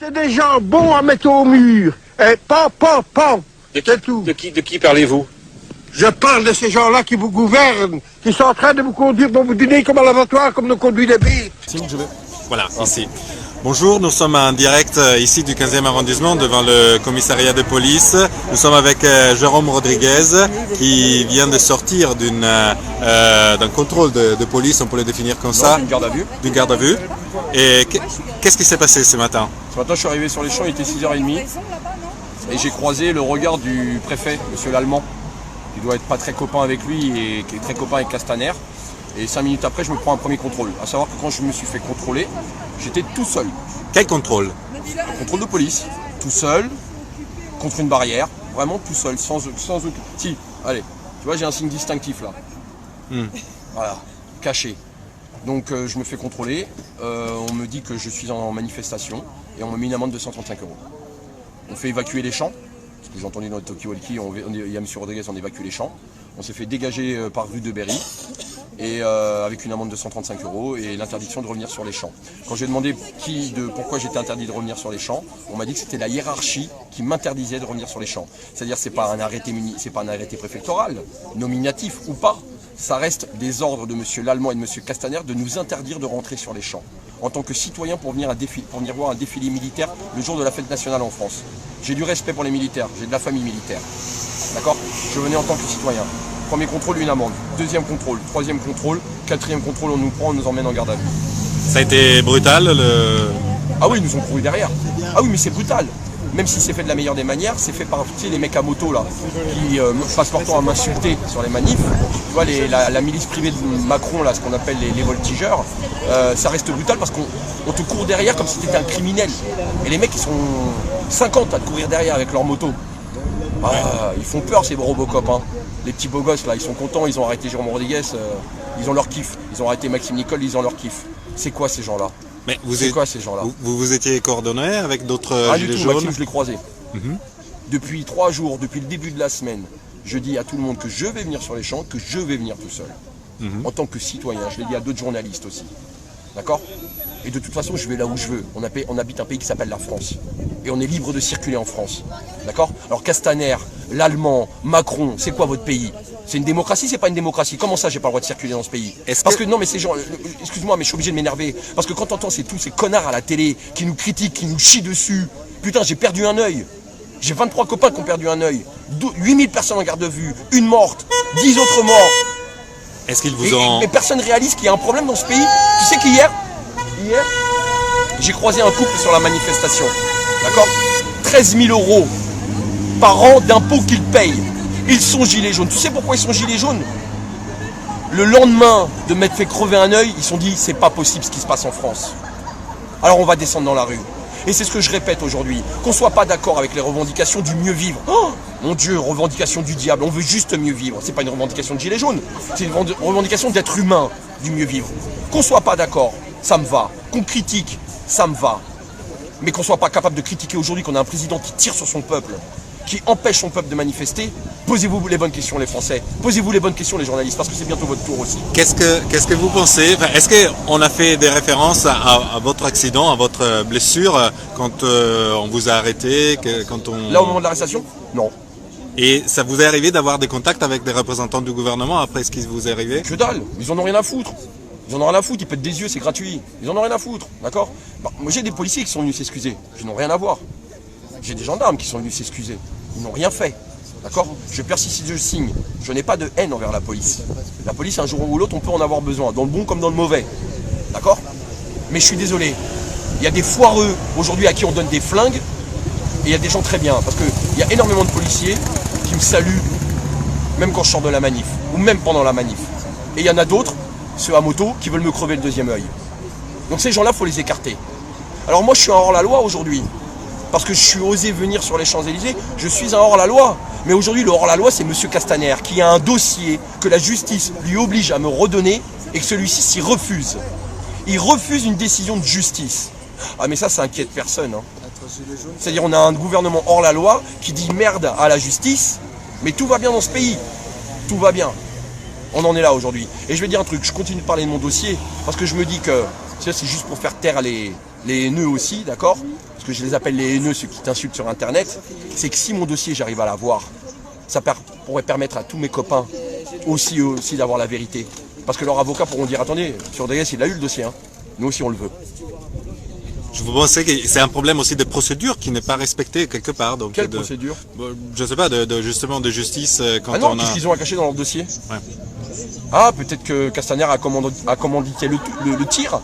C'est des gens bons à mettre au mur. Et pan. C'est tout. De qui parlez-vous? Je parle de ces gens-là qui vous gouvernent, qui sont en train de vous conduire pour vous dîner comme à l'abattoir, comme nous conduit les bêtes. Voilà, ici. Bonjour, nous sommes en direct ici du 15e arrondissement devant le commissariat de police. Nous sommes avec Jérôme Rodriguez qui vient de sortir d'un contrôle de police, on peut le définir comme ça. D'une garde à vue. D'une garde à vue. Et qu'est-ce qui s'est passé ce matin? Ce matin, je suis arrivé sur les champs, il était 6h30 et j'ai croisé le regard du préfet, monsieur l'Allemand, qui doit être pas très copain avec lui et qui est très copain avec Castaner. Et 5 minutes après, je me prends un premier contrôle. À savoir que quand je me suis fait contrôler, j'étais tout seul. Quel contrôle? Contrôle de police, tout seul, contre une barrière, vraiment tout seul, sans aucun... Si, allez, tu vois, j'ai un signe distinctif là. Voilà, caché. Donc je me fais contrôler, on me dit que je suis en manifestation et on me met une amende de 135 €. On fait évacuer les champs, parce que j'ai entendu dans le talkie-walkie, il y a M. Rodriguez, on évacue les champs. On s'est fait dégager par rue de Berry, et avec une amende de 135 € et l'interdiction de revenir sur les champs. Quand j'ai demandé pourquoi j'étais interdit de revenir sur les champs, on m'a dit que c'était la hiérarchie qui m'interdisait de revenir sur les champs. C'est-à-dire que c'est pas un arrêté préfectoral, nominatif ou pas. Ça reste des ordres de M. l'Allemand et de M. Castaner de nous interdire de rentrer sur les champs. En tant que citoyen pour venir voir un défilé militaire le jour de la fête nationale en France. J'ai du respect pour les militaires, j'ai de la famille militaire. D'accord? Je venais en tant que citoyen. Premier contrôle, une amende. Deuxième contrôle, troisième contrôle, quatrième contrôle, on nous prend, on nous emmène en garde à vue. Ça a été brutal Ah oui, ils nous ont couru derrière. Ah oui, mais c'est brutal. Même si c'est fait de la meilleure des manières, c'est fait par les mecs à moto là, qui passent leur temps à m'insulter sur les manifs. Tu vois, la milice privée de Macron, là, ce qu'on appelle les voltigeurs, ça reste brutal parce qu'on te court derrière comme si tu étais un criminel. Et les mecs, ils sont 50 à te courir derrière avec leur moto. Ah, ils font peur ces Robocop, hein. Les petits beaux gosses là, ils sont contents, ils ont arrêté Jérôme Rodriguez, ils ont leur kiff. Ils ont arrêté Maxime Nicole, ils ont leur kiff. C'est quoi ces gens-là? Mais quoi ces gens-là? Vous étiez coordonné avec d'autres gilets jaunes? Maxime, je l'ai croisé. Depuis 3 jours, depuis le début de la semaine, je dis à tout le monde que je vais venir sur les champs, que je vais venir tout seul. En tant que citoyen, je l'ai dit à d'autres journalistes aussi. D'accord? Et de toute façon, je vais là où je veux. On habite un pays qui s'appelle la France. Et on est libre de circuler en France. D'accord? Alors Castaner, l'Allemand, Macron, c'est quoi votre pays? C'est une démocratie, c'est pas une démocratie. Comment ça, j'ai pas le droit de circuler dans ce pays? Non, mais ces gens, excuse-moi, mais je suis obligé de m'énerver. Parce que quand t'entends tous ces connards à la télé qui nous critiquent, qui nous chient dessus, putain, j'ai perdu un œil. J'ai 23 copains qui ont perdu un œil. 8000 personnes en garde à vue, une morte, 10 autres morts. Est-ce qu'ils vous ont... Mais personne réalise qu'il y a un problème dans ce pays. Tu sais qu'hier, j'ai croisé un couple sur la manifestation. D'accord? 13 000 € par an d'impôts qu'ils payent. Ils sont gilets jaunes. Tu sais pourquoi ils sont gilets jaunes? Le lendemain de m'être fait crever un œil, ils se sont dit c'est pas possible ce qui se passe en France. Alors on va descendre dans la rue. Et c'est ce que je répète aujourd'hui. Qu'on soit pas d'accord avec les revendications du mieux vivre. Oh mon Dieu, revendication du diable. On veut juste mieux vivre. C'est pas une revendication de gilets jaunes. C'est une revendication d'être humain, du mieux vivre. Qu'on soit pas d'accord, ça me va. Qu'on critique, ça me va. Mais qu'on soit pas capable de critiquer aujourd'hui qu'on a un président qui tire sur son peuple, qui empêche son peuple de manifester, posez-vous les bonnes questions les Français, posez-vous les bonnes questions les journalistes, parce que c'est bientôt votre tour aussi. Qu'est-ce que vous pensez? Est-ce qu'on a fait des références à votre accident, à votre blessure, quand on vous a arrêté, Là au moment de l'arrestation? Non. Et ça vous est arrivé d'avoir des contacts avec des représentants du gouvernement après ce qui vous est arrivé? Que dalle, ils en ont rien à foutre. Ils en ont rien à foutre, ils pètent des yeux, c'est gratuit. Ils en ont rien à foutre, d'accord? Moi j'ai des policiers qui sont venus s'excuser, ils n'ont rien à voir. J'ai des gendarmes qui sont venus s'excuser, ils n'ont rien fait. D'accord? Je persiste si je signe. Je n'ai pas de haine envers la police. La police, un jour ou l'autre, on peut en avoir besoin, dans le bon comme dans le mauvais. D'accord? Mais je suis désolé. Il y a des foireux aujourd'hui à qui on donne des flingues, et il y a des gens très bien. Parce qu'il y a énormément de policiers qui me saluent, même quand je sors de la manif, ou même pendant la manif. Et il y en a d'autres, ceux à moto, qui veulent me crever le deuxième œil. Donc ces gens-là, il faut les écarter. Alors moi, je suis un hors-la-loi aujourd'hui. Parce que je suis osé venir sur les Champs-Élysées, je suis un hors-la-loi. Mais aujourd'hui, le hors-la-loi, c'est M. Castaner, qui a un dossier que la justice lui oblige à me redonner et que celui-ci s'y refuse. Il refuse une décision de justice. Ah mais ça inquiète personne. Hein. C'est-à-dire on a un gouvernement hors-la-loi qui dit merde à la justice, mais tout va bien dans ce pays. Tout va bien. On en est là aujourd'hui. Et je vais dire un truc, je continue de parler de mon dossier, parce que je me dis que c'est juste pour faire taire les nœuds aussi, d'accord? Parce que je les appelle les haineux, ceux qui t'insultent sur Internet, c'est que si mon dossier, j'arrive à l'avoir, ça pourrait permettre à tous mes copains aussi d'avoir la vérité. Parce que leurs avocats pourront dire, attendez, M. Rodriguez, il a eu le dossier, hein. Nous aussi on le veut. Je vous pensez que c'est un problème aussi de procédure qui n'est pas respecté quelque part. Donc Quelle procédure? Je sais pas, justement de justice quand Ah non, on a... qu'est-ce qu'ils ont à cacher dans leur dossier? Ouais. Ah, peut-être que Castaner a commandité le tir.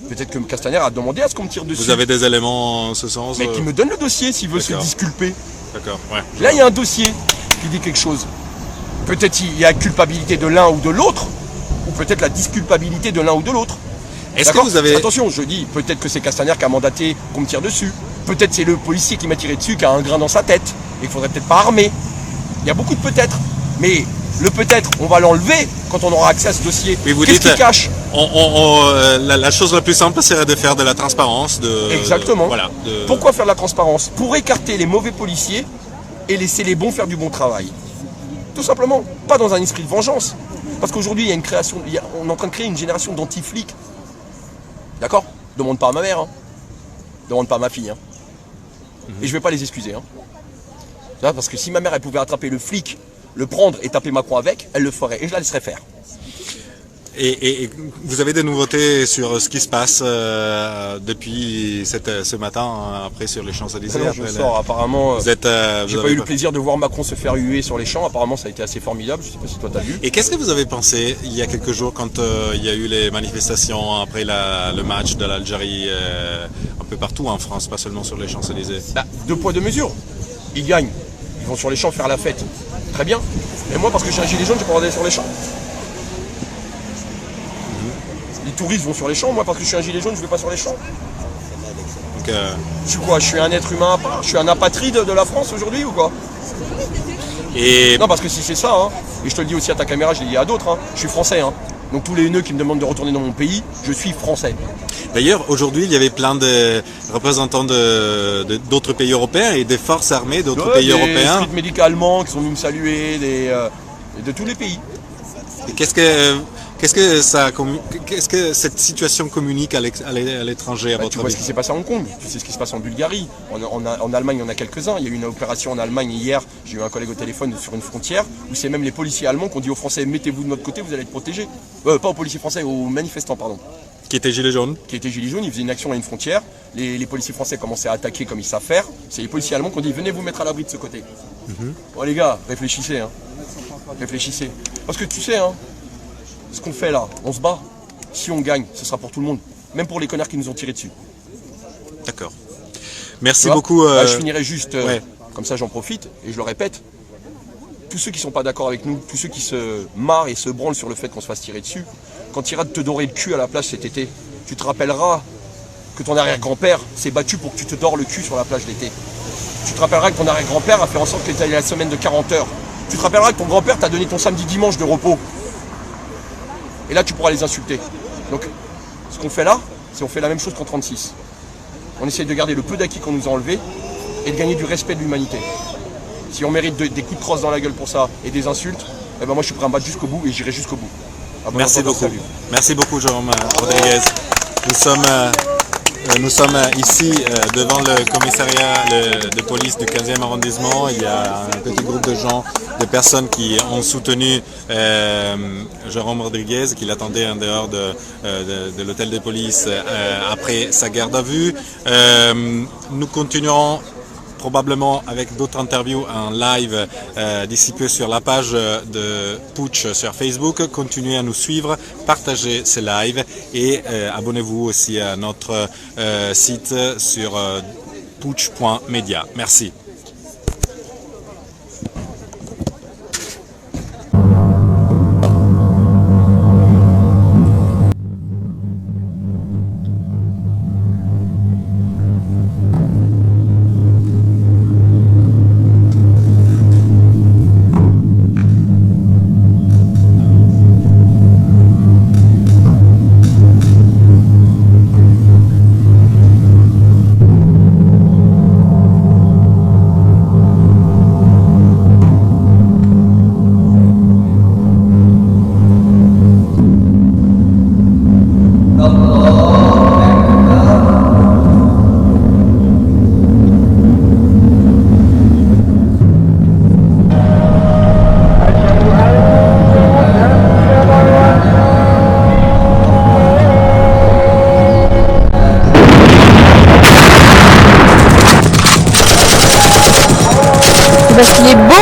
Peut-être que Castaner a demandé à ce qu'on me tire dessus. Vous avez des éléments en ce sens? Mais qu'il me donne le dossier s'il veut se D'accord. disculper. D'accord, ouais. Là, il y a un dossier qui dit quelque chose. Peut-être il y a culpabilité de l'un ou de l'autre, ou peut-être la disculpabilité de l'un ou de l'autre. Est-ce que D'accord. vous avez... Attention, je dis, peut-être que c'est Castaner qui a mandaté qu'on me tire dessus. Peut-être c'est le policier qui m'a tiré dessus qui a un grain dans sa tête et qu'il faudrait peut-être pas armer. Il y a beaucoup de peut-être. Mais le peut-être, on va l'enlever quand on aura accès à ce dossier. Mais vous Qu'est-ce dites, qui cache? la chose la plus simple serait de faire de la transparence. Exactement. Voilà. Pourquoi faire de la transparence? Pour écarter les mauvais policiers et laisser les bons faire du bon travail. Tout simplement. Pas dans un esprit de vengeance. Parce qu'aujourd'hui, il y a une création, on est en train de créer une génération d'anti-flics. D'accord? Demande pas à ma mère. Hein. Demande pas à ma fille. Hein. Et je vais pas les excuser. Hein. Là, parce que si ma mère elle pouvait attraper le flic, le prendre et taper Macron avec, elle le ferait. Et je la laisserais faire. Et vous avez des nouveautés sur ce qui se passe depuis ce matin, après sur les Champs-Élysées? Alors, je sors, apparemment. Vous êtes, j'ai pas eu le plaisir de voir Macron se faire huer sur les champs. Apparemment, ça a été assez formidable. Je sais pas si toi t'as vu. Et qu'est-ce que vous avez pensé il y a quelques jours quand il y a eu les manifestations après le match de l'Algérie un peu partout en France, pas seulement sur les Champs-Élysées? Bah, 2 poids 2 mesures. Ils gagnent. Ils vont sur les champs faire la fête. Très bien. Et moi, parce que je suis un gilet jaune, j'ai pas le droit d'aller sur les champs. Les touristes vont sur les champs. Moi, parce que je suis un gilet jaune, je vais pas sur les champs. Donc, Je suis quoi? Je suis un être humain à part? Je suis un apatride de la France aujourd'hui ou quoi? et Non, parce que si c'est ça, hein, et je te le dis aussi à ta caméra, je l'ai dit à d'autres, hein, je suis français. Hein. Donc tous les haineux qui me demandent de retourner dans mon pays, je suis français. d'ailleurs, aujourd'hui, il y avait plein de représentants d'autres pays européens et des forces armées d'autres pays européens. Des street médicaux allemands qui sont venus me saluer, de tous les pays. Et qu'est-ce que cette situation communique à l'étranger, à Bah, votre tu vois avis? ce qui s'est passé à Hong Kong, tu sais ce qui se passe en Bulgarie, en Allemagne il y en a quelques-uns, il y a eu une opération en Allemagne hier, j'ai eu un collègue au téléphone sur une frontière, où c'est même les policiers allemands qui ont dit aux Français mettez-vous de notre côté, vous allez être protégés. Pas aux policiers français, aux manifestants pardon. Qui était gilet jaune? Qui étaient gilets jaunes, ils faisaient une action à une frontière, les policiers français commençaient à attaquer comme ils savent faire, c'est les policiers allemands qui ont dit venez vous mettre à l'abri de ce côté. Bon les gars, réfléchissez, hein. Réfléchissez. Parce que tu sais, hein, ce qu'on fait là, on se bat. Si on gagne, ce sera pour tout le monde. Même pour les connards qui nous ont tiré dessus. D'accord. Merci Tu vois beaucoup. Bah, je finirai juste, ouais. comme ça j'en profite, et je le répète. Tous ceux qui ne sont pas d'accord avec nous, tous ceux qui se marrent et se branlent sur le fait qu'on se fasse tirer dessus, quand tu iras te dorer le cul à la plage cet été, tu te rappelleras que ton arrière-grand-père s'est battu pour que tu te dores le cul sur la plage l'été. Tu te rappelleras que ton arrière-grand-père a fait en sorte que tu aies la semaine de 40 heures. Tu te rappelleras que ton grand-père t'a donné ton samedi-dimanche de repos. Et là, tu pourras les insulter. Donc, ce qu'on fait là, c'est on fait la même chose qu'en 36. On essaie de garder le peu d'acquis qu'on nous a enlevé et de gagner du respect de l'humanité. Si on mérite des coups de crosse dans la gueule pour ça et des insultes, eh ben moi je suis prêt à me battre jusqu'au bout et j'irai jusqu'au bout. Merci beaucoup. Merci beaucoup, Jérôme Rodriguez. Nous sommes ici devant le commissariat de police du 15e arrondissement. Il y a un petit groupe de gens, de personnes qui ont soutenu Jérôme Rodriguez, qui l'attendait en dehors de l'hôtel de police après sa garde à vue. Nous continuerons probablement avec d'autres interviews en live d'ici peu sur la page de Putsch sur Facebook. Continuez à nous suivre, partagez ces lives et abonnez-vous aussi à notre site sur putsch.media. Merci. parce qu'il est beau